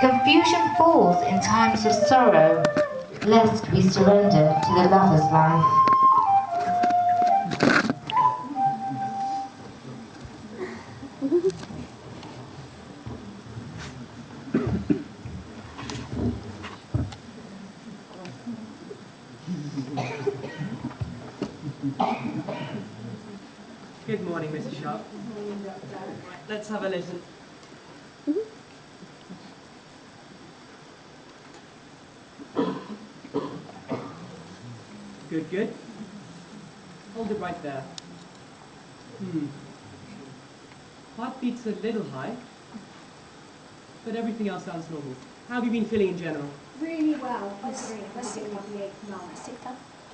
Confusion falls in times of sorrow, lest we surrender to the lover's life. Good morning, Mrs. Sharp. Right, let's have a listen. Good, good. Hold it right there. Heartbeat's a little high, but everything else sounds normal. How have you been feeling in general? Really well, considering it's only been the 8th month.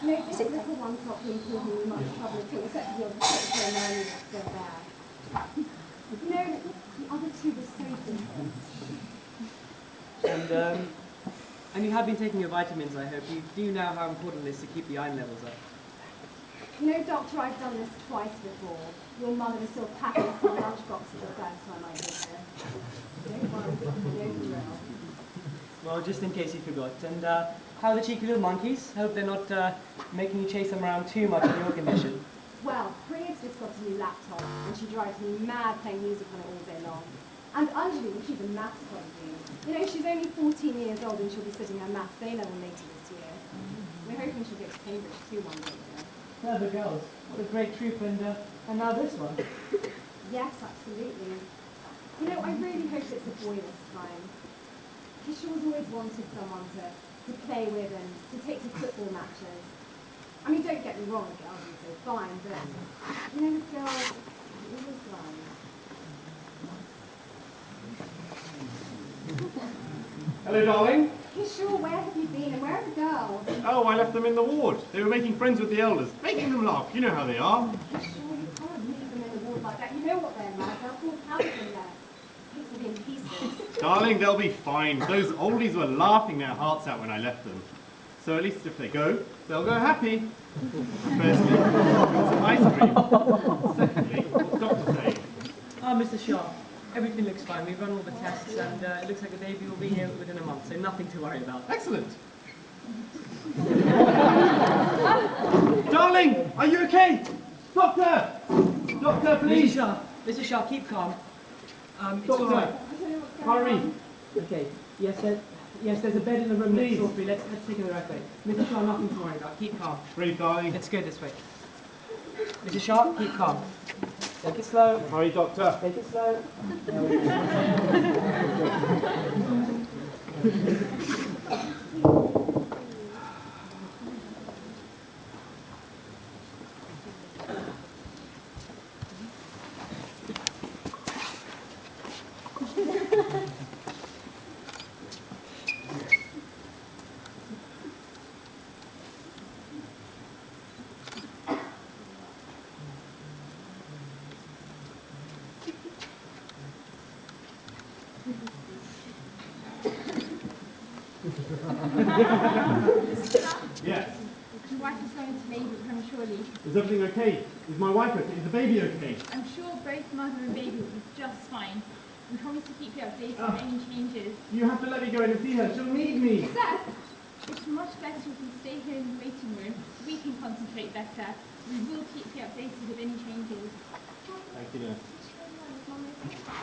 No, this little one's not been causing me much trouble at all, except for your particular learning is still there. You know, the other two were so different. And you have been taking your vitamins, I hope. You do know how important it is to keep the iron levels up. You know, Doctor, I've done this twice before. Your mother was still packing some lunchboxes the first time I did this. Don't worry, I know the drill. Well, just in case you forgot. And how are the cheeky little monkeys? Hope they're not making you chase them around too much in your condition. Well, Priya's just got a new laptop, and she drives me mad playing music on it all day long. And Anjali, she's a maths prodigy. You know, she's only 14 years old and she'll be sitting her maths A-level later this year. We're hoping she'll go to Cambridge too one day. There the girls. What a great troop, and now this one. Yes, absolutely. You know, I really hope it's a boy this time. Kishore's always wanted someone to play with and to take to football matches. I mean, don't get me wrong, the girls are so fine, but, you know, with girls, it always runs. Hello, darling. Kishore, where have you been and where are the girls? Oh, I left them in the ward. They were making friends with the elders, making them laugh. You know how they are. Kishore, you can't leave them in the ward like that. You know what they're like. They'll cause havoc in there. Kids will be in pieces. Darling, they'll be fine. Those oldies were laughing their hearts out when I left them. So at least if they go, they'll go happy. Firstly, got some ice cream. Secondly, what's Doctor saying? Ah, Mr. Sharp. Everything looks fine. We've run all the tests, and it looks like the baby will be here within a month, so nothing to worry about. Excellent. Darling, are you okay? Doctor! Doctor, please! Mr. Sharp, keep calm. It's Doctor, all right. hurry! Okay. Yes, there's a bed in the room next door for you. Let's take it the right way. Mr. Sharp, nothing to worry about. Keep calm. Breathe, darling. Let's go this way. Mr. Sharp, keep calm. Take it slow. Hurry, Doctor. Take it slow. There we go. Yes. Your wife is going to labour prematurely. Is everything okay? Is my wife okay? Is the baby okay? I'm sure both mother and baby will be just fine. We promise to keep you updated with any changes. You have to let me go in and see her. She'll need me. Seth, it's much better if you stay here in the waiting room. We can concentrate better. We will keep you updated with any changes. Thank you, nurse.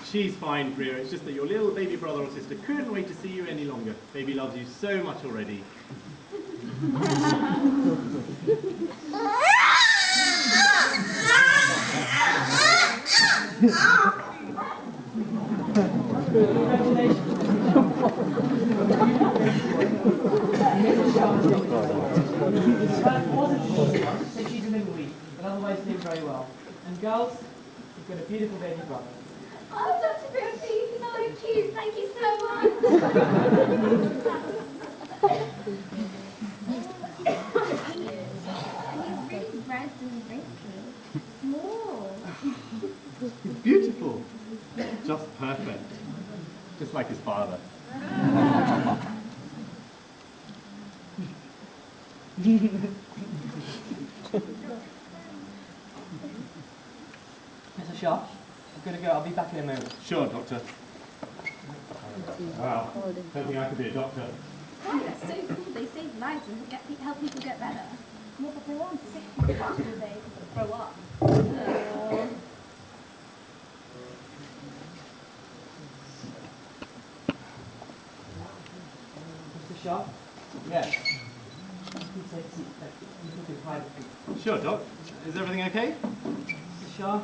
She's fine, Priya. It's just that your little baby brother or sister couldn't wait to see you any longer. Baby loves you so much already. So she's a little weak, but otherwise doing very well. And girls, you've got a beautiful baby brother. Oh, Dr. Griffith, he's so cute. Thank you so much. He's really red and wrinkly. Small. He's beautiful. Just perfect. Just like his father. Mr. Sharp, I've got to go. I'll be back in a moment. Sure, Doctor. Wow, don't think I could be a doctor. Oh, that's so cool. They save lives and help people get better. Yeah, but they weren't sick people after they grow up. Mr. Shaw? Yes. Please take a seat. He's looking privately. Sure, Doc. Is everything okay? Mr. Shaw?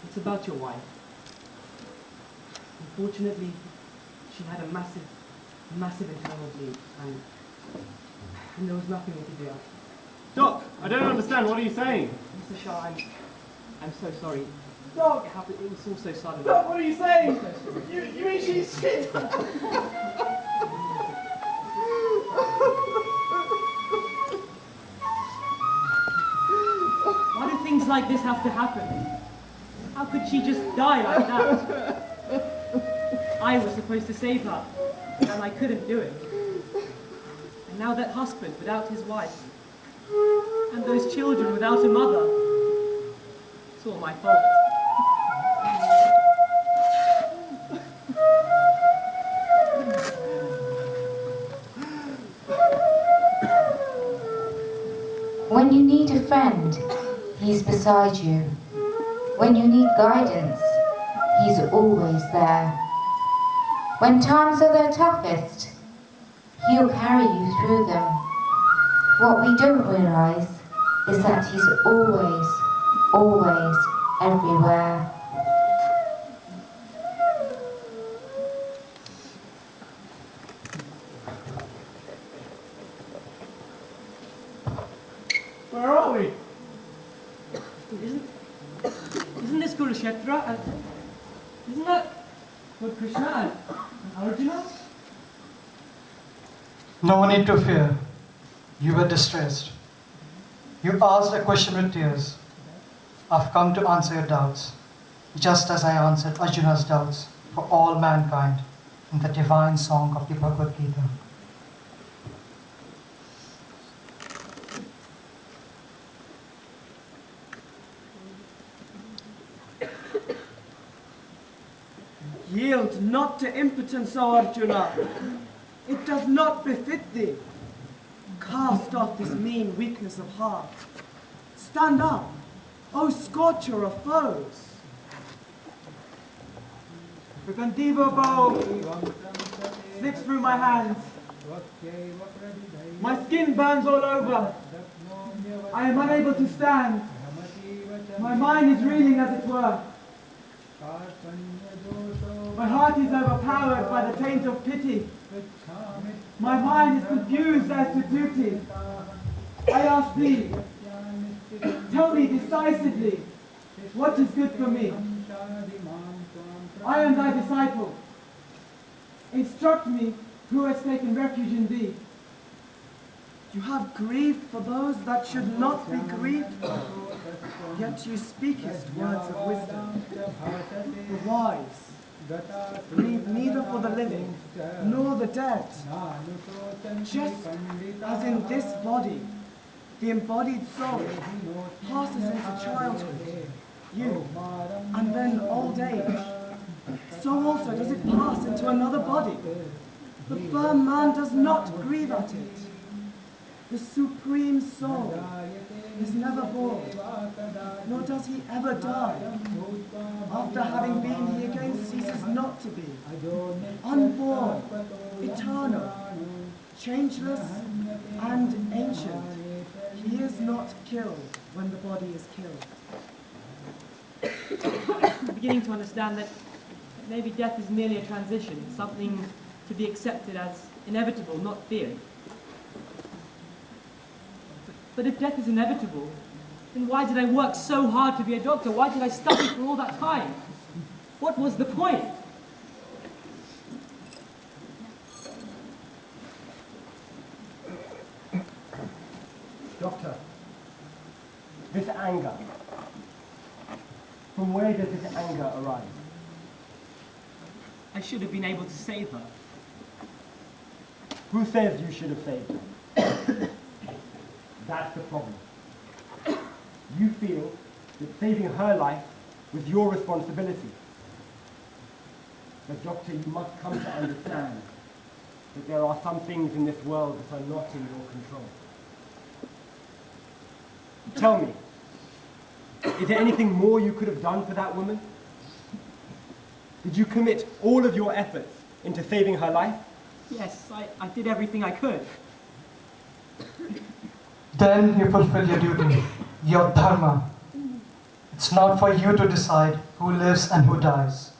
It's about your wife. Unfortunately, she had a massive internal bleed, and there was nothing we could do. Doc, I don't understand. What are you saying? Mr. Shaw, I'm so sorry. Doc! It was all so sudden. Doc, what are you saying? You mean she's... Why do things like this have to happen? How could she just die like that? I was supposed to save her, and I couldn't do it. And now that husband without his wife, and those children without a mother, it's all my fault. When you need a friend, he's beside you. When you need guidance, he's always there. When times are their toughest, he'll carry you through them. What we don't realise is that he's always everywhere. Where are we? Isn't this Kurukshetra? Isn't that Lord Krishna and Arjuna? No need to fear. You were distressed. You asked a question with tears. I've come to answer your doubts, just as I answered Arjuna's doubts for all mankind in the divine song of the Bhagavad Gita. Yield not to impotence, O Arjuna. It does not befit thee. Cast off this mean weakness of heart. Stand up, O scorcher of foes. The Gandiva bow slips through my hands. My skin burns all over. I am unable to stand. My mind is reeling, as it were. My heart is overpowered by the taint of pity. My mind is confused as to duty. I ask thee, tell me decisively what is good for me. I am thy disciple. Instruct me who has taken refuge in thee. You have grief for those that should not be grieved, yet you speakest words of wisdom. The wise grieve neither for the living nor the dead. Just as in this body, the embodied soul passes into childhood, youth, and then old age, so also does it pass into another body. The firm man does not grieve at it. The supreme soul is never born, nor does he ever die. After having been, he again ceases not to be. Unborn, eternal, changeless, and ancient, he is not killed when the body is killed. I'm beginning to understand that maybe death is merely a transition, something to be accepted as inevitable, not feared. But if death is inevitable, then why did I work so hard to be a doctor? Why did I study for all that time? What was the point? Doctor, this anger, from where does this anger arise? I should have been able to save her. Who says you should have saved her? That's the problem. You feel that saving her life was your responsibility. But Doctor, you must come to understand that there are some things in this world that are not in your control. Tell me, is there anything more you could have done for that woman? Did you commit all of your efforts into saving her life? Yes, I did everything I could. Then you fulfill your duty, your dharma. It's not for you to decide who lives and who dies.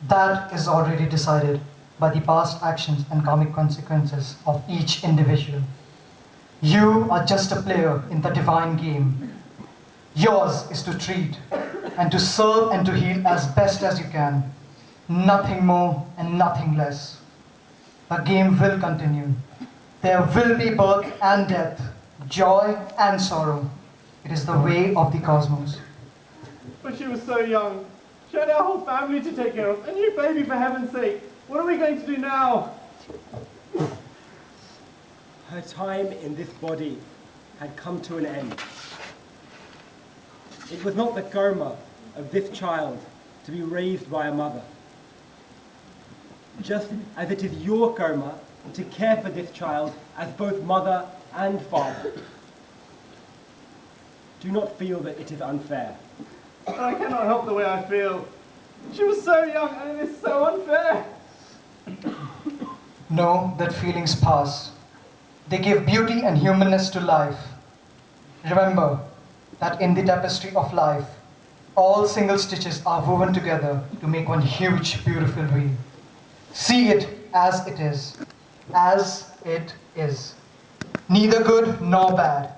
That is already decided by the past actions and karmic consequences of each individual. You are just a player in the divine game. Yours is to treat and to serve and to heal as best as you can. Nothing more and nothing less. The game will continue. There will be birth and death, joy and sorrow. It is the way of the cosmos. But she was so young. She had our whole family to take care of. A new baby, for heaven's sake. What are we going to do now? Her time in this body had come to an end. It was not the karma of this child to be raised by a mother. Just as it is your karma to care for this child as both mother and father. Do not feel that it is unfair. But I cannot help the way I feel. She was so young and it is so unfair. Know that feelings pass. They give beauty and humanness to life. Remember that in the tapestry of life, all single stitches are woven together to make one huge, beautiful wheel. See it as it is. As it is. Neither good nor bad.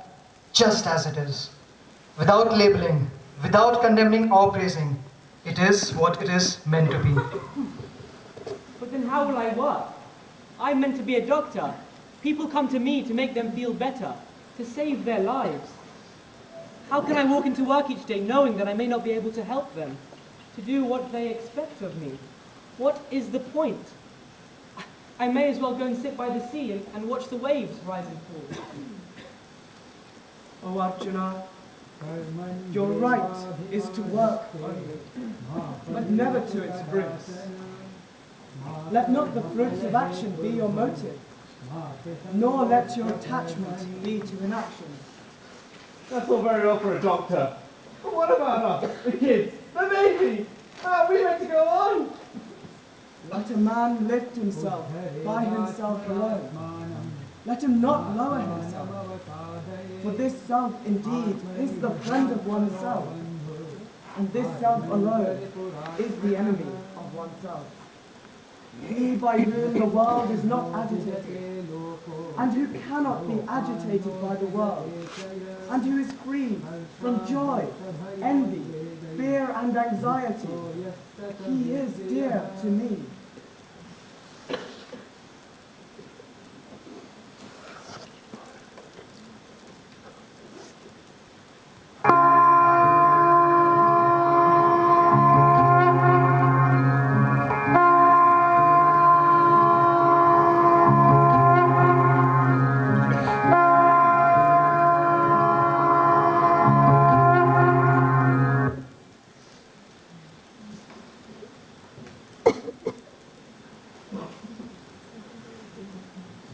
Just as it is. Without labeling, without condemning or praising. It is what it is meant to be. But then how will I work? I'm meant to be a doctor. People come to me to make them feel better, to save their lives. How can I walk into work each day knowing that I may not be able to help them, to do what they expect of me? What is the point? I may as well go and sit by the sea and watch the waves rise and fall. Oh Arjuna, your right is to work only, but never to its fruits. Let not the fruits of action be your motive, nor let your attachment be to inaction. That's all very well for a doctor. But what about us? The kids? The baby? How are we meant to go on? Let a man lift himself by himself alone. Let him not lower himself. For this self indeed is the friend of oneself. And this self alone is the enemy of oneself. He by whom the world is not agitated, and who cannot be agitated by the world, and who is free from joy, envy, fear and anxiety, he is dear to me.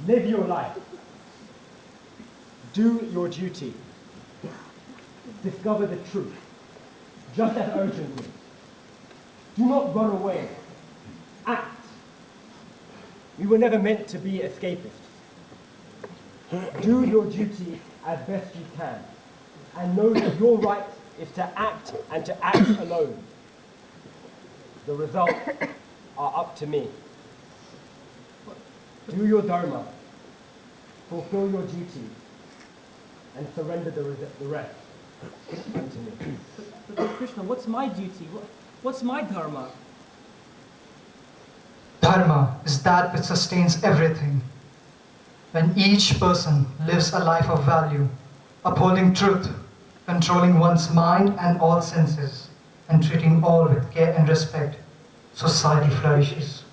Live your life. Do your duty. Discover the truth, just as urgently. Do not run away. Act. We were never meant to be escapists. Do your duty as best you can, and know that your right is to act and to act alone. The results are up to me. Do your dharma, fulfill your duty, and surrender the rest unto me. But Krishna, what's my duty? What's my dharma? Dharma is that which sustains everything. When each person lives a life of value, upholding truth, controlling one's mind and all senses, and treating all with care and respect, society flourishes.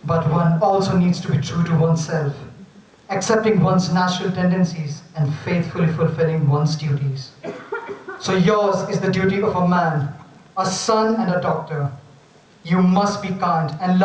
But one also needs to be true to oneself, accepting one's natural tendencies and faithfully fulfilling one's duties. So yours is the duty of a man, a son and a doctor. You must be kind and love.